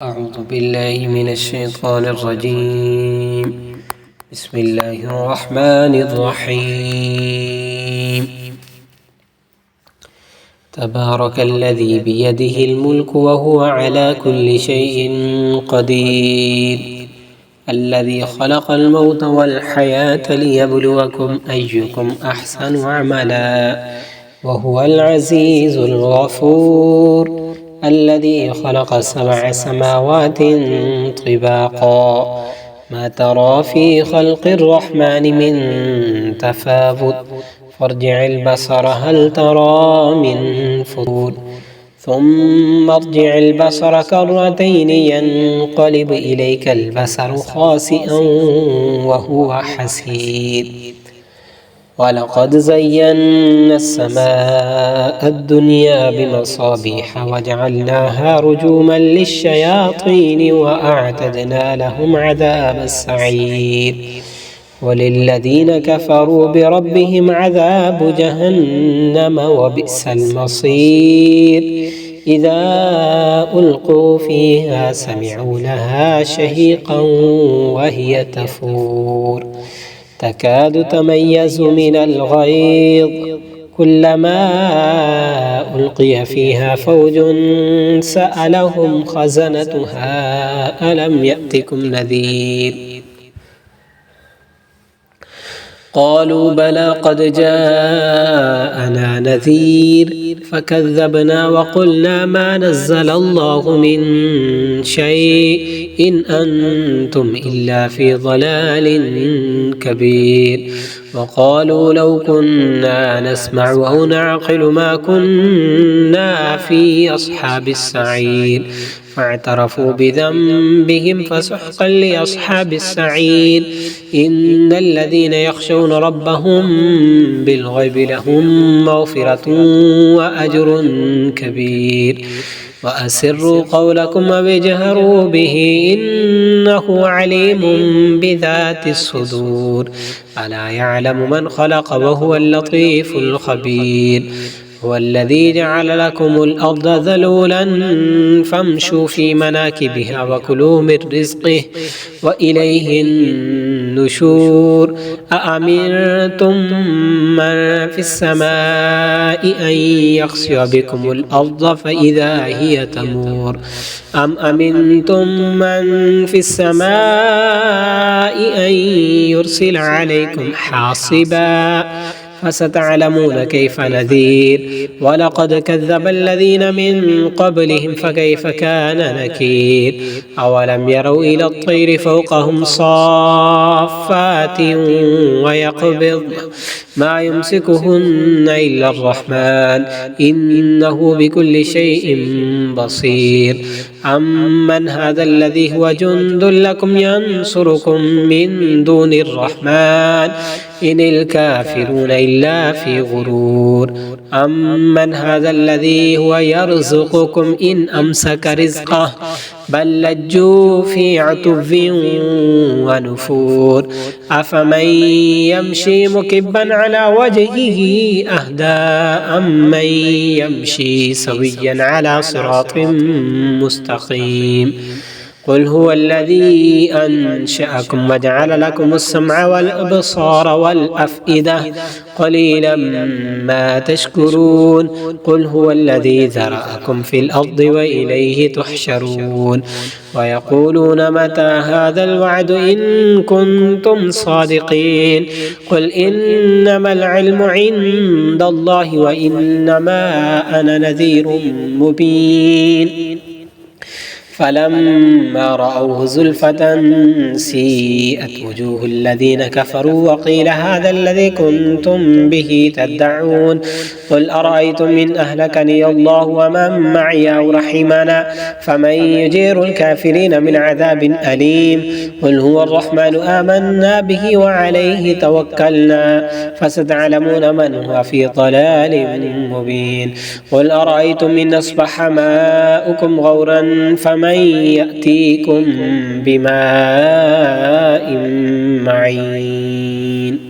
أعوذ بالله من الشيطان الرجيم. بسم الله الرحمن الرحيم. تبارك الذي بيده الملك وهو على كل شيء قدير، الذي خلق الموت والحياة ليبلوكم أيكم أحسن عملا، وهو العزيز الغفور، الذي خلق 7 سماوات طباقا، ما ترى في خلق الرحمن من تفاوت، فارجع البصر هل ترى من فطور، ثم ارجع البصر كرتين ينقلب إليك البصر خاسئا وهو حسير، ولقد زينا السماء الدنيا بمصابيح وجعلناها رجوما للشياطين وأعتدنا لهم عذاب السعير، وللذين كفروا بربهم عذاب جهنم وبئس المصير. إذا ألقوا فيها سمعوا لها شهيقا وهي تفور، تكاد تميز من الغيظ، كلما ألقي فيها فوج سألهم خزنتها ألم يأتكم نذير، قالوا بلى قد جاءنا نذير، فكذبنا وقلنا ما نزل الله من شيء إن أنتم إلا في ضلال كبير، وقالوا لو كنا نسمع أو نعقل ما كنا في أصحاب السعير، فاعترفوا بذنبهم فسحقا لأصحاب السعير. إن الذين يخشون ربهم بالغيب لهم مغفرة وأجر كبير، وأسروا قولكم أو اجهروا به إنه عليم بذات الصدور، ألا يعلم من خلق وهو اللطيف الخبير. هو الذي جعل لكم الأرض ذلولا فامشوا في مناكبها وكلوا من رزقه وإليه النشور. أأمنتم من في السماء أن يخسف بكم الأرض فإذا هي تمور، أم أمنتم من في السماء أن يرسل عليكم حاصبا، فستعلمون كيف نذير. ولقد كذب الذين من قبلهم فكيف كان نكير. أولم يروا إلى الطير فوقهم صافات ويقبض ما يمسكهن إلا الرحمن إنه بكل شيء بصير. أمن هذا الذي هو جند لكم ينصركم من دون الرحمن إن الكافرون إلا في غرور. أمن هذا الذي هو يرزقكم إن أمسك رزقه بل لجوا في عتب ونفور. أفمن يمشي مكبا على وجهه أهدى أمن يمشي سويا على صراط مستقيم. قل هو الذي أنشأكم وجعل لكم السمع والأبصار والأفئدة قليلا ما تشكرون. قل هو الذي ذرأكم في الأرض وإليه تحشرون. ويقولون متى هذا الوعد إن كنتم صادقين. قل إنما العلم عند الله وإنما أنا نذير مبين. فلما رأوه زلفة سيئت وجوه الذين كفروا وقيل هذا الذي كنتم به تدعون. قل أرأيتم إن أهلكني الله ومن معي أو رحمنا فمن يجير الكافرين من عذاب أليم. قل هو الرحمن آمنا به وعليه توكلنا فستعلمون من هو في ضلال مبين. قل أرأيتم إن أصبح ماؤكم غورا فمن يأتيكم بماء معين.